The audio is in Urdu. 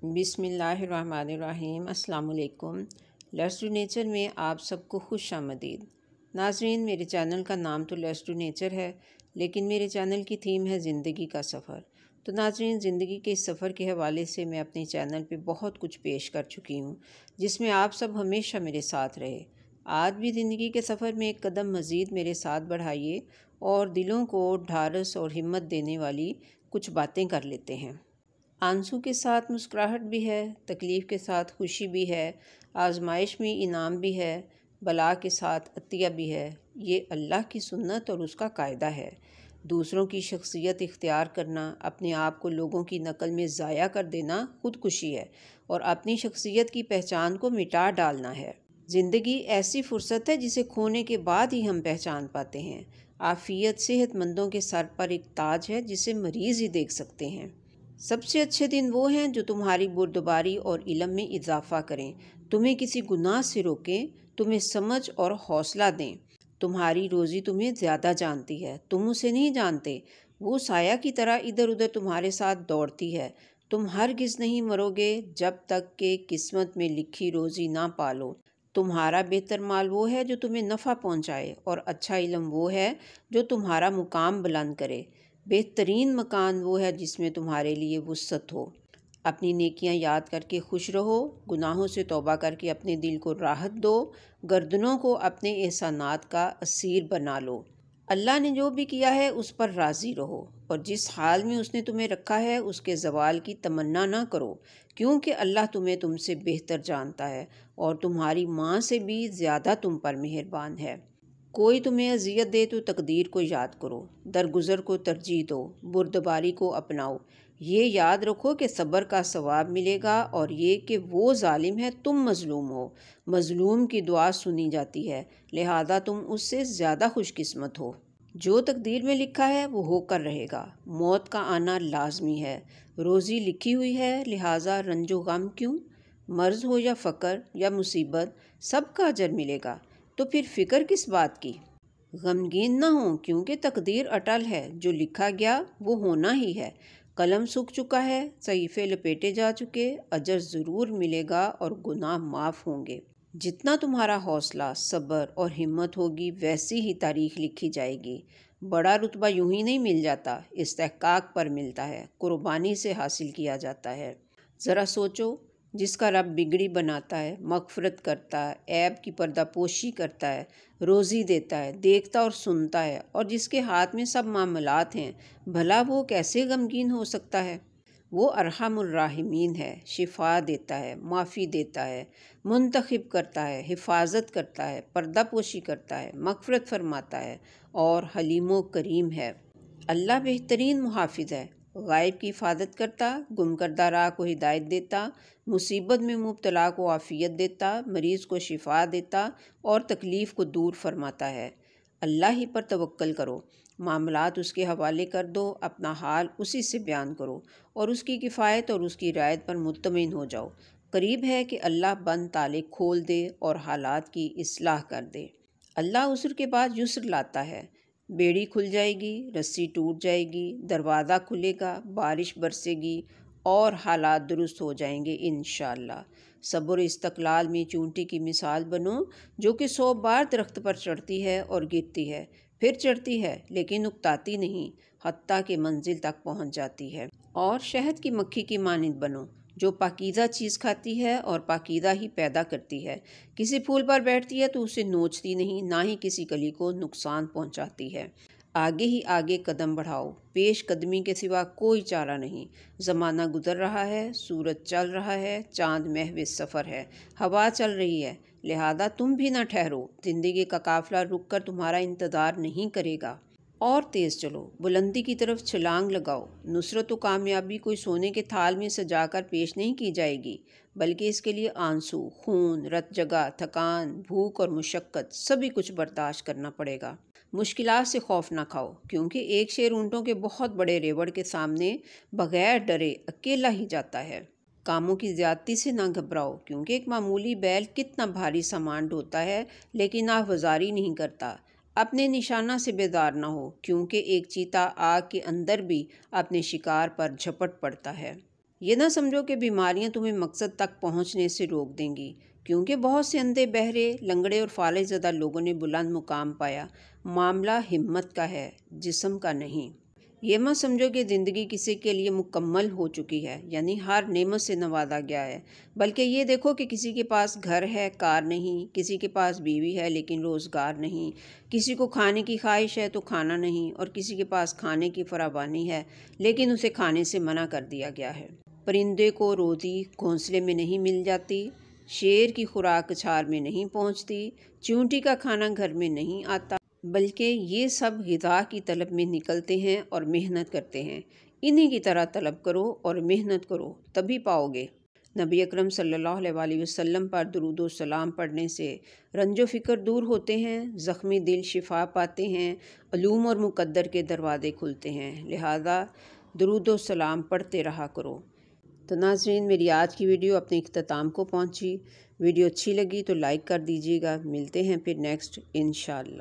بسم اللہ الرحمن الرحیم۔ السلام علیکم۔ لیٹس ڈو نیچر میں آپ سب کو خوش آمدید۔ ناظرین، میرے چینل کا نام تو لیٹس ڈو نیچر ہے، لیکن میرے چینل کی تھیم ہے زندگی کا سفر۔ تو ناظرین، زندگی کے اس سفر کے حوالے سے میں اپنے چینل پہ بہت کچھ پیش کر چکی ہوں، جس میں آپ سب ہمیشہ میرے ساتھ رہے۔ آج بھی زندگی کے سفر میں ایک قدم مزید میرے ساتھ بڑھائیے اور دلوں کو ڈھارس اور ہمت دینے والی کچھ باتیں کر لیتے ہیں۔ آنسو کے ساتھ مسکراہٹ بھی ہے، تکلیف کے ساتھ خوشی بھی ہے، آزمائش میں انعام بھی ہے، بلا کے ساتھ عطیہ بھی ہے۔ یہ اللہ کی سنت اور اس کا قاعدہ ہے۔ دوسروں کی شخصیت اختیار کرنا، اپنے آپ کو لوگوں کی نقل میں ضائع کر دینا خودکشی ہے اور اپنی شخصیت کی پہچان کو مٹا ڈالنا ہے۔ زندگی ایسی فرصت ہے جسے کھونے کے بعد ہی ہم پہچان پاتے ہیں۔ عافیت صحت مندوں کے سر پر ایک تاج ہے جسے مریض ہی دیکھ سکتے ہیں۔ سب سے اچھے دن وہ ہیں جو تمہاری بردباری اور علم میں اضافہ کریں، تمہیں کسی گناہ سے روکیں، تمہیں سمجھ اور حوصلہ دیں۔ تمہاری روزی تمہیں زیادہ جانتی ہے، تم اسے نہیں جانتے۔ وہ سایہ کی طرح ادھر ادھر تمہارے ساتھ دوڑتی ہے۔ تم ہرگز نہیں مرو گے جب تک کہ قسمت میں لکھی روزی نہ پالو۔ تمہارا بہتر مال وہ ہے جو تمہیں نفع پہنچائے، اور اچھا علم وہ ہے جو تمہارا مقام بلند کرے۔ بہترین مکان وہ ہے جس میں تمہارے لیے وسعت ہو۔ اپنی نیکیاں یاد کر کے خوش رہو، گناہوں سے توبہ کر کے اپنے دل کو راحت دو، گردنوں کو اپنے احسانات کا اسیر بنا لو۔ اللہ نے جو بھی کیا ہے اس پر راضی رہو، اور جس حال میں اس نے تمہیں رکھا ہے اس کے زوال کی تمنا نہ کرو، کیونکہ اللہ تم سے بہتر جانتا ہے اور تمہاری ماں سے بھی زیادہ تم پر مہربان ہے۔ کوئی تمہیں اذیت دے تو تقدیر کو یاد کرو، درگزر کو ترجیح دو، بردباری کو اپناؤ۔ یہ یاد رکھو کہ صبر کا ثواب ملے گا، اور یہ کہ وہ ظالم ہے، تم مظلوم ہو۔ مظلوم کی دعا سنی جاتی ہے، لہذا تم اس سے زیادہ خوش قسمت ہو۔ جو تقدیر میں لکھا ہے وہ ہو کر رہے گا۔ موت کا آنا لازمی ہے۔ روزی لکھی ہوئی ہے، لہذا رنج و غم کیوں؟ مرض ہو یا فقر یا مصیبت، سب کا اجر ملے گا، تو پھر فکر کس بات کی؟ غمگین نہ ہوں، کیونکہ تقدیر اٹل ہے، جو لکھا گیا وہ ہونا ہی ہے۔ قلم سوکھ چکا ہے، صحیفے لپیٹے جا چکے، اجر ضرور ملے گا اور گناہ معاف ہوں گے۔ جتنا تمہارا حوصلہ، صبر اور ہمت ہوگی، ویسی ہی تاریخ لکھی جائے گی۔ بڑا رتبہ یوں ہی نہیں مل جاتا، استحقاق پر ملتا ہے، قربانی سے حاصل کیا جاتا ہے۔ ذرا سوچو، جس کا رب بگڑی بناتا ہے، مغفرت کرتا ہے، عیب کی پردہ پوشی کرتا ہے، روزی دیتا ہے، دیکھتا اور سنتا ہے، اور جس کے ہاتھ میں سب معاملات ہیں، بھلا وہ کیسے غمگین ہو سکتا ہے؟ وہ ارحم الراحمین ہے، شفا دیتا ہے، معافی دیتا ہے، منتخب کرتا ہے، حفاظت کرتا ہے، پردہ پوشی کرتا ہے، مغفرت فرماتا ہے، اور حلیم و کریم ہے۔ اللہ بہترین محافظ ہے، غائب کی حفاظت کرتا، گم کردہ راہ کو ہدایت دیتا، مصیبت میں مبتلا کو عافیت دیتا، مریض کو شفا دیتا اور تکلیف کو دور فرماتا ہے۔ اللہ ہی پر توکل کرو، معاملات اس کے حوالے کر دو، اپنا حال اسی سے بیان کرو، اور اس کی کفایت اور اس کی رعایت پر مطمئن ہو جاؤ۔ قریب ہے کہ اللہ بند تالے کھول دے اور حالات کی اصلاح کر دے۔ اللہ عسر کے بعد یسر لاتا ہے۔ بیڑی کھل جائے گی، رسی ٹوٹ جائے گی، دروازہ کھلے گا، بارش برسے گی اور حالات درست ہو جائیں گے انشاءاللہ۔ صبر و استقلال میں چونٹی کی مثال بنو، جو کہ 100 بار درخت پر چڑھتی ہے اور گرتی ہے، پھر چڑھتی ہے لیکن اکتاتی نہیں، حتیٰ کہ منزل تک پہنچ جاتی ہے۔ اور شہد کی مکھی کی مانند بنو، جو پاکیزہ چیز کھاتی ہے اور پاکیزہ ہی پیدا کرتی ہے۔ کسی پھول پر بیٹھتی ہے تو اسے نوچتی نہیں، نہ ہی کسی کلی کو نقصان پہنچاتی ہے۔ آگے ہی آگے قدم بڑھاؤ، پیش قدمی کے سوا کوئی چارہ نہیں۔ زمانہ گزر رہا ہے، سورج چل رہا ہے، چاند محو سفر ہے، ہوا چل رہی ہے، لہذا تم بھی نہ ٹھہرو۔ زندگی کا قافلہ رک کر تمہارا انتظار نہیں کرے گا۔ اور تیز چلو، بلندی کی طرف چھلانگ لگاؤ۔ نصرت و کامیابی کوئی سونے کے تھال میں سجا کر پیش نہیں کی جائے گی، بلکہ اس کے لیے آنسو، خون، رت جگہ، تھکان، بھوک اور مشقت، سبھی کچھ برداشت کرنا پڑے گا۔ مشکلات سے خوف نہ کھاؤ، کیونکہ ایک شیر اونٹوں کے بہت بڑے ریوڑ کے سامنے بغیر ڈرے اکیلا ہی جاتا ہے۔ کاموں کی زیادتی سے نہ گھبراؤ، کیونکہ ایک معمولی بیل کتنا بھاری سامان ڈھوتا ہے لیکن آہوازاری نہیں کرتا۔ اپنے نشانہ سے بیزار نہ ہو، کیونکہ ایک چیتا آگ کے اندر بھی اپنے شکار پر جھپٹ پڑتا ہے۔ یہ نہ سمجھو کہ بیماریاں تمہیں مقصد تک پہنچنے سے روک دیں گی، کیونکہ بہت سے اندھے، بہرے، لنگڑے اور فالج زدہ لوگوں نے بلند مقام پایا۔ معاملہ ہمت کا ہے، جسم کا نہیں۔ یہ مت سمجھو کہ زندگی کسی کے لیے مکمل ہو چکی ہے، یعنی ہر نعمت سے نوازا گیا ہے، بلکہ یہ دیکھو کہ کسی کے پاس گھر ہے، کار نہیں، کسی کے پاس بیوی ہے لیکن روزگار نہیں، کسی کو کھانے کی خواہش ہے تو کھانا نہیں، اور کسی کے پاس کھانے کی فراوانی ہے لیکن اسے کھانے سے منع کر دیا گیا ہے۔ پرندے کو روزی گھونسلے میں نہیں مل جاتی، شیر کی خوراک اچھار میں نہیں پہنچتی، چیونٹی کا کھانا گھر میں نہیں آتا، بلکہ یہ سب غذا کی طلب میں نکلتے ہیں اور محنت کرتے ہیں۔ انہی کی طرح طلب کرو اور محنت کرو، تبھی پاؤ گے۔ نبی اکرم صلی اللہ علیہ وآلہ وسلم پر درود و سلام پڑھنے سے رنج و فکر دور ہوتے ہیں، زخمی دل شفا پاتے ہیں، علوم اور مقدر کے دروازے کھلتے ہیں، لہذا درود و سلام پڑھتے رہا کرو۔ تو ناظرین، میری آج کی ویڈیو اپنے اختتام کو پہنچی۔ ویڈیو اچھی لگی تو لائک کر دیجیے گا۔ ملتے ہیں پھر نیکسٹ انشاءاللہ۔